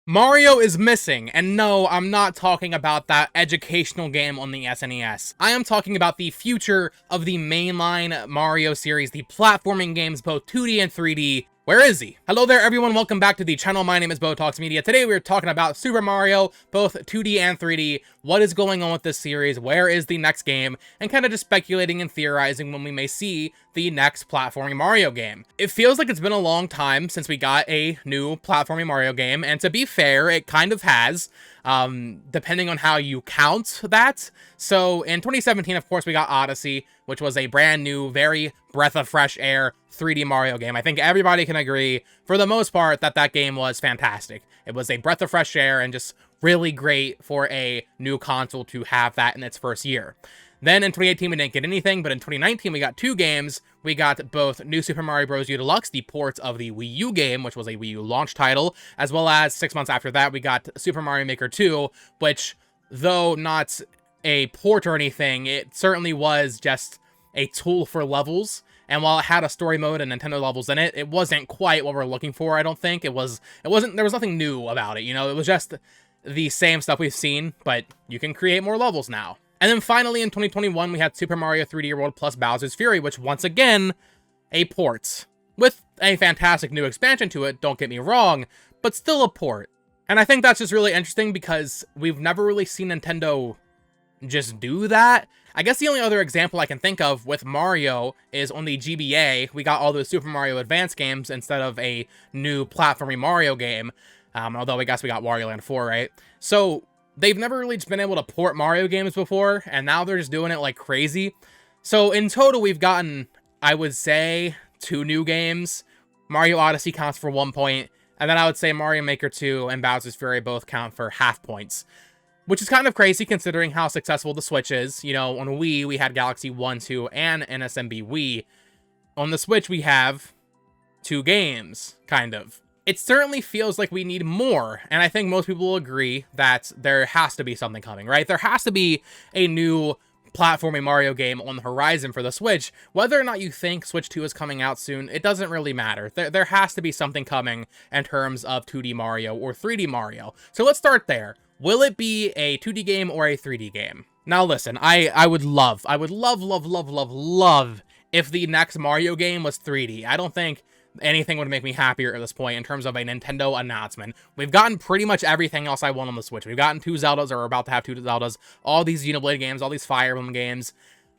Mario is missing, and no, I'm not talking about that educational game on the SNES. I am talking about the future of the mainline Mario series, the platforming games, both 2D and 3D. Where is he? Hello there, everyone. Welcome back to the channel. My name is Botox Media. Today we're talking about Super Mario, both 2D and 3D. What is going on with this series? Where is the next game? And kind of just speculating and theorizing when we may see the next platforming Mario game. It feels like it's been a long time since we got a new platforming Mario game, and to be fair, it kind of has, depending on how you count that. So in 2017, of course, we got Odyssey, which was a brand new, very breath of fresh air 3D Mario game. I think everybody can agree, for the most part, that that game was fantastic. It was a breath of fresh air and just really great for a new console to have that in its first year. Then in 2018, we didn't get anything, but in 2019, we got two games. We got both New Super Mario Bros. U Deluxe, the port of the Wii U game, which was a Wii U launch title, as well as 6 months after that, we got Super Mario Maker 2, which, though not a port or anything, it certainly was just a tool for levels. And while it had a story mode and Nintendo levels in it, it wasn't quite what we're looking for, I don't think. There was nothing new about it, you know? It was just the same stuff we've seen, but you can create more levels now. And then finally, in 2021, we had Super Mario 3D World plus Bowser's Fury, which, once again, a port. With a fantastic new expansion to it, don't get me wrong, but still a port. And I think that's just really interesting because we've never really seen Nintendo just do that. I guess the only other example I can think of with Mario is on the GBA, we got all those Super Mario Advance games instead of a new platforming Mario game. Although I guess we got Wario Land 4, right? So they've never really just been able to port Mario games before, and now they're just doing it like crazy. So in total, we've gotten, I would say, 2 new games. Mario Odyssey counts for 1 point, and then I would say Mario Maker 2 and Bowser's Fury both count for half points. Which is kind of crazy considering how successful the Switch is. You know, on Wii, we had Galaxy 1, 2, and NSMB Wii. On the Switch, we have 2 games, kind of. It certainly feels like we need more, and I think most people will agree that there has to be something coming, right? There has to be a new platforming Mario game on the horizon for the Switch. Whether or not you think Switch 2 is coming out soon, it doesn't really matter. There has to be something coming in terms of 2D Mario or 3D Mario. So let's start there. Will it be a 2D game or a 3D game? Now listen, I would love if the next Mario game was 3D. I don't think anything would make me happier at this point in terms of a Nintendo announcement. We've gotten pretty much everything else I want on the Switch. We've gotten 2 Zeldas, or we're about to have 2 Zeldas, all these Xenoblade games, all these Fire Emblem games.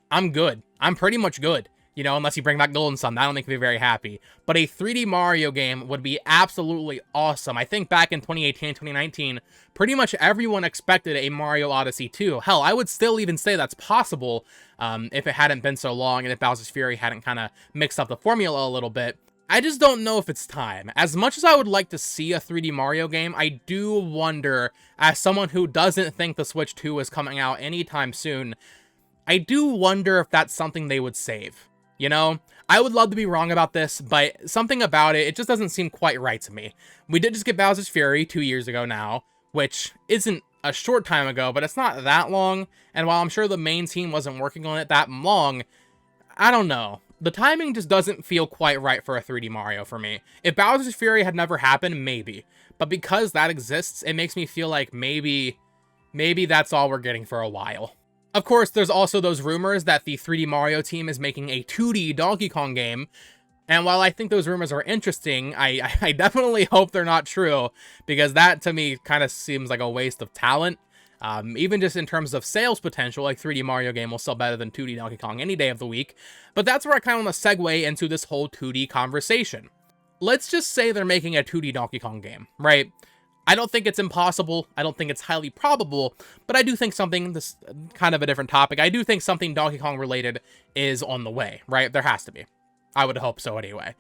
I'm good. I'm pretty much good. You know, unless you bring back Golden Sun, that'll make me very happy. But a 3D Mario game would be absolutely awesome. I think back in 2018, 2019, pretty much everyone expected a Mario Odyssey 2. Hell, I would still even say that's possible if it hadn't been so long and if Bowser's Fury hadn't kind of mixed up the formula a little bit. I just don't know if it's time. As much as I would like to see a 3D Mario game, I do wonder, as someone who doesn't think the Switch 2 is coming out anytime soon, I do wonder if that's something they would save. You know, I would love to be wrong about this, but something about it just doesn't seem quite right to me. We did just get Bowser's Fury 2 years ago now, which isn't a short time ago, but it's not that long. And while I'm sure the main team wasn't working on it that long, I don't know. The timing just doesn't feel quite right for a 3D Mario for me. If Bowser's Fury had never happened, maybe. But because that exists, it makes me feel like maybe that's all we're getting for a while. Of course, there's also those rumors that the 3D Mario team is making a 2D Donkey Kong game. And while I think those rumors are interesting, I definitely hope they're not true, because that to me kind of seems like a waste of talent. Even just in terms of sales potential, like 3D Mario game will sell better than 2D Donkey Kong any day of the week. But that's where I kind of want to segue into this whole 2D conversation. Let's just say they're making a 2D Donkey Kong game, right? I don't think it's impossible. I don't think it's highly probable, but I do think something, this kind of a different topic, I do think something Donkey Kong related is on the way, right? There has to be. I would hope so anyway.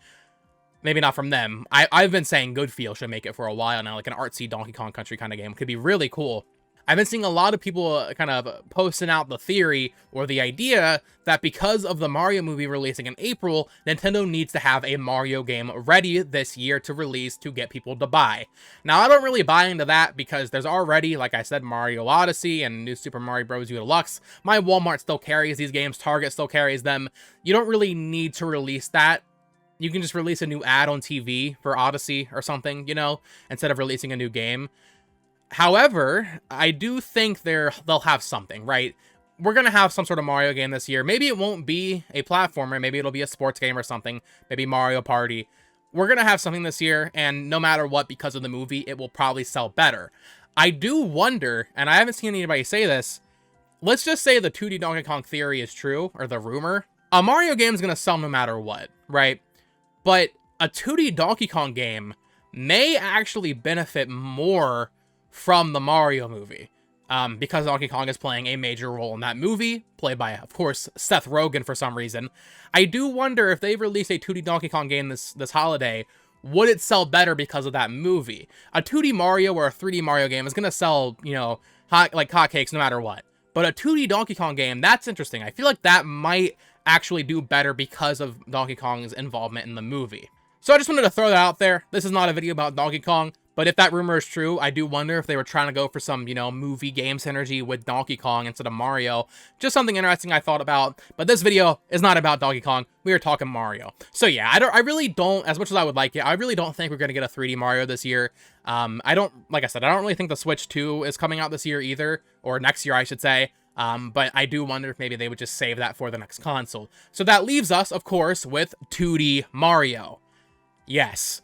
Maybe not from them. I've been saying Goodfeel should make it for a while now, like an artsy Donkey Kong Country kind of game. Could be really cool. I've been seeing a lot of people kind of posting out the theory or the idea that because of the Mario movie releasing in April, Nintendo needs to have a Mario game ready this year to release to get people to buy. Now, I don't really buy into that because there's already, like I said, Mario Odyssey and New Super Mario Bros. U Deluxe. My Walmart still carries these games. Target still carries them. You don't really need to release that you can just release a new ad on TV for Odyssey or something, you know, instead of releasing a new game. However, I do think they'll have something, right? We're going to have some sort of Mario game this year. Maybe it won't be a platformer. Maybe it'll be a sports game or something. Maybe Mario Party. We're going to have something this year, and no matter what, because of the movie, it will probably sell better. I do wonder, and I haven't seen anybody say this, let's just say the 2D Donkey Kong theory is true, or the rumor. A Mario game is going to sell no matter what, right? But a 2D Donkey Kong game may actually benefit more from the Mario movie. Because Donkey Kong is playing a major role in that movie, played by, of course, Seth Rogen for some reason. I do wonder if they release a 2D Donkey Kong game this holiday, would it sell better because of that movie? A 2D Mario or a 3D Mario game is going to sell, you know, like hotcakes no matter what. But a 2D Donkey Kong game, that's interesting. I feel like that might actually do better because of Donkey Kong's involvement in the movie. So I just wanted to throw that out there. This is not a video about Donkey Kong. But if that rumor is true, I do wonder if they were trying to go for some, you know, movie game synergy with Donkey Kong instead of Mario. Just something interesting I thought about. But this video is not about Donkey Kong. We are talking Mario. So yeah, I really don't, as much as I would like it, I really don't think we're going to get a 3D Mario this year. Like I said, I don't really think the Switch 2 is coming out this year either. Or next year, I should say. But I do wonder if maybe they would just save that for the next console. So that leaves us, of course, with 2D Mario. Yes.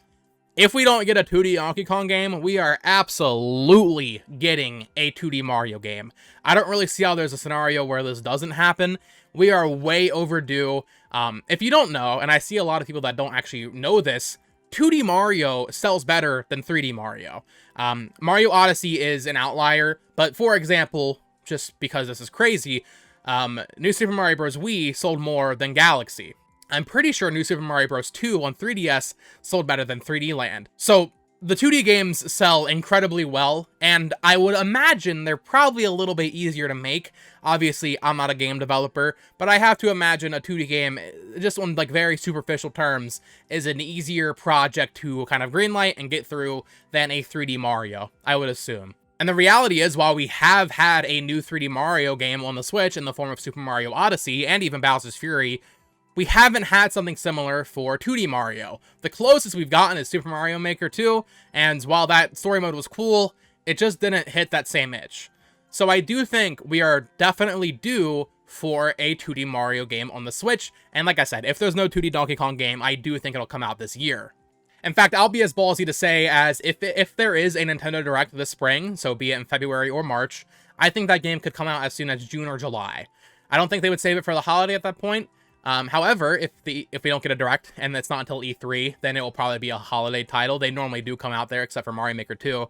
If we don't get a 2D Donkey Kong game, we are absolutely getting a 2D Mario game. I don't really see how there's a scenario where this doesn't happen. We are way overdue. If you don't know, and I see a lot of people that don't actually know this, 2D Mario sells better than 3D Mario. Mario Odyssey is an outlier, but for example, just because this is crazy, New Super Mario Bros. Wii sold more than Galaxy. I'm pretty sure New Super Mario Bros. 2 on 3DS sold better than 3D Land. So the 2D games sell incredibly well, and I would imagine they're probably a little bit easier to make. Obviously, I'm not a game developer, but I have to imagine a 2D game, just on like very superficial terms, is an easier project to kind of greenlight and get through than a 3D Mario, I would assume. And the reality is, while we have had a new 3D Mario game on the Switch in the form of Super Mario Odyssey and even Bowser's Fury, we haven't had something similar for 2D Mario. The closest we've gotten is Super Mario Maker 2, and while that story mode was cool, it just didn't hit that same itch. So I do think we are definitely due for a 2D Mario game on the Switch, and like I said, if there's no 2D Donkey Kong game, I do think it'll come out this year. In fact, I'll be as ballsy to say as if there is a Nintendo Direct this spring, so be it in February or March, I think that game could come out as soon as June or July. I don't think they would save it for the holiday at that point. However, if we don't get a Direct, and it's not until E3, then it will probably be a holiday title. They normally do come out there, except for Mario Maker 2.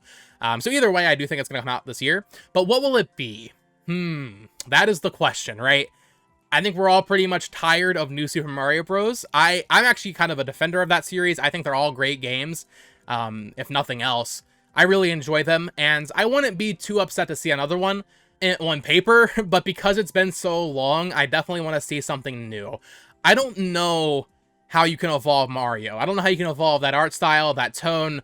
So either way, I do think it's going to come out this year. But what will it be? That is the question, right? I think we're all pretty much tired of New Super Mario Bros. I'm actually kind of a defender of that series. I think they're all great games, if nothing else. I really enjoy them, and I wouldn't be too upset to see another one on paper, but because it's been so long, I definitely want to see something new. I don't know how you can evolve Mario. I don't know how you can evolve that art style, that tone.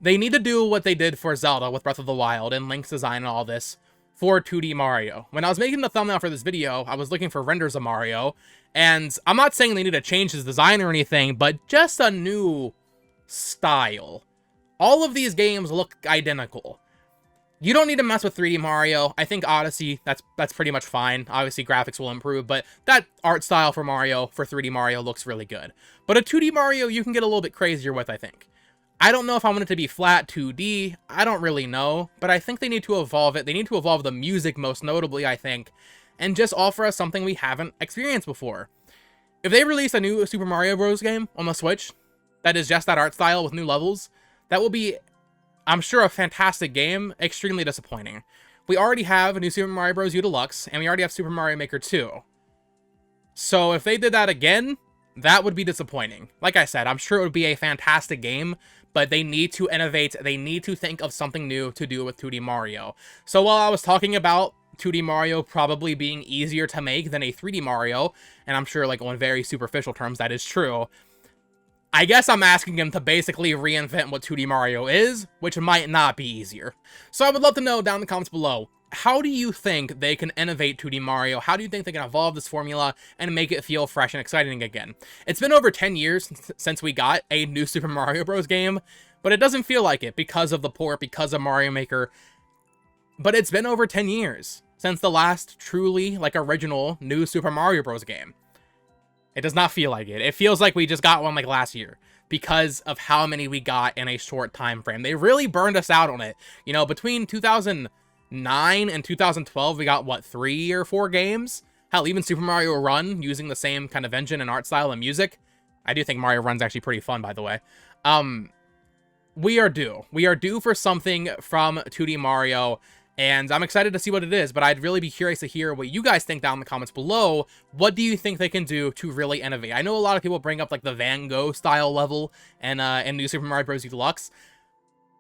They need to do what they did for Zelda with Breath of the Wild and Link's design and all this for 2D Mario. When I was making the thumbnail for this video, I was looking for renders of Mario, and I'm not saying they need to change his design or anything, but just a new style. All of these games look identical. You don't need to mess with 3D Mario. I think Odyssey, that's pretty much fine. Obviously, graphics will improve, but that art style for Mario, for 3D Mario, looks really good. But a 2D Mario, you can get a little bit crazier with, I think. I don't know if I want it to be flat 2D. I don't really know, but I think they need to evolve it. They need to evolve the music, most notably, I think, and just offer us something we haven't experienced before. If they release a new Super Mario Bros. Game on the Switch that is just that art style with new levels, that will be, I'm sure, a fantastic game, extremely disappointing. We already have a new Super Mario Bros. U Deluxe, and we already have Super Mario Maker 2. So if they did that again, that would be disappointing. Like I said, I'm sure it would be a fantastic game, but they need to innovate. They need to think of something new to do with 2D Mario. So while I was talking about 2D Mario probably being easier to make than a 3D Mario, and I'm sure like on very superficial terms that is true, I guess I'm asking him to basically reinvent what 2D Mario is, which might not be easier. So I would love to know down in the comments below, how do you think they can innovate 2D Mario? How do you think they can evolve this formula and make it feel fresh and exciting again? It's been over 10 years since we got a new Super Mario Bros. Game, but it doesn't feel like it because of the port, because of Mario Maker. But it's been over 10 years since the last truly, like, original new Super Mario Bros. Game. It does not feel like it. It feels like we just got one, like, last year because of how many we got in a short time frame. They really burned us out on it. You know, between 2009 and 2012, we got, what, 3 or 4 games? Hell, even Super Mario Run, using the same kind of engine and art style and music. I do think Mario Run's actually pretty fun, by the way. We are due. We are due for something from 2D Mario, and I'm excited to see what it is, but I'd really be curious to hear what you guys think down in the comments below. What do you think they can do to really innovate? I know a lot of people bring up, like, the Van Gogh style level and in New Super Mario Bros. Deluxe.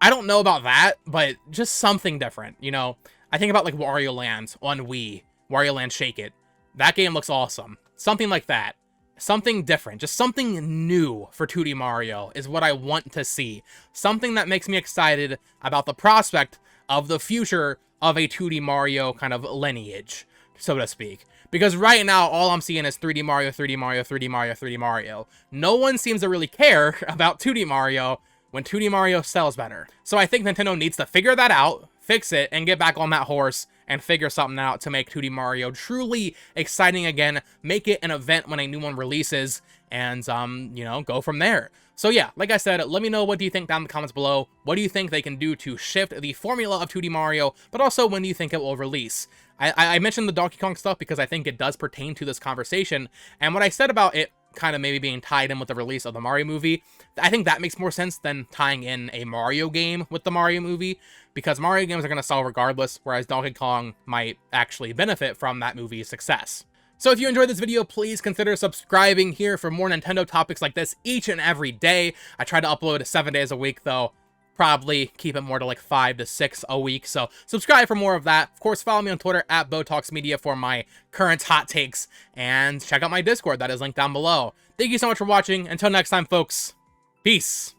I don't know about that, but just something different, you know? I think about, like, Wario Land on Wii. Wario Land Shake It. That game looks awesome. Something like that. Something different. Just something new for 2D Mario is what I want to see. Something that makes me excited about the prospect of the future of a 2D Mario kind of lineage, so to speak. Because right now, all I'm seeing is 3D Mario, 3D Mario, 3D Mario, 3D Mario. No one seems to really care about 2D Mario when 2D Mario sells better. So I think Nintendo needs to figure that out, fix it, and get back on that horse and figure something out to make 2D Mario truly exciting again, make it an event when a new one releases, and, you know, go from there. So yeah, like I said, let me know what do you think down in the comments below. What do you think they can do to shift the formula of 2D Mario, but also when do you think it will release? I mentioned the Donkey Kong stuff because I think it does pertain to this conversation, and what I said about it kind of maybe being tied in with the release of the Mario movie, I think that makes more sense than tying in a Mario game with the Mario movie, because Mario games are going to sell regardless, whereas Donkey Kong might actually benefit from that movie's success. So if you enjoyed this video, please consider subscribing here for more Nintendo topics like this each and every day. I try to upload 7 days a week, though. Probably keep it more to like 5 to 6 a week, so subscribe for more of that. Of course, follow me on Twitter at BotoxMedia for my current hot takes, and check out my Discord that is linked down below. Thank you so much for watching. Until next time, folks, peace!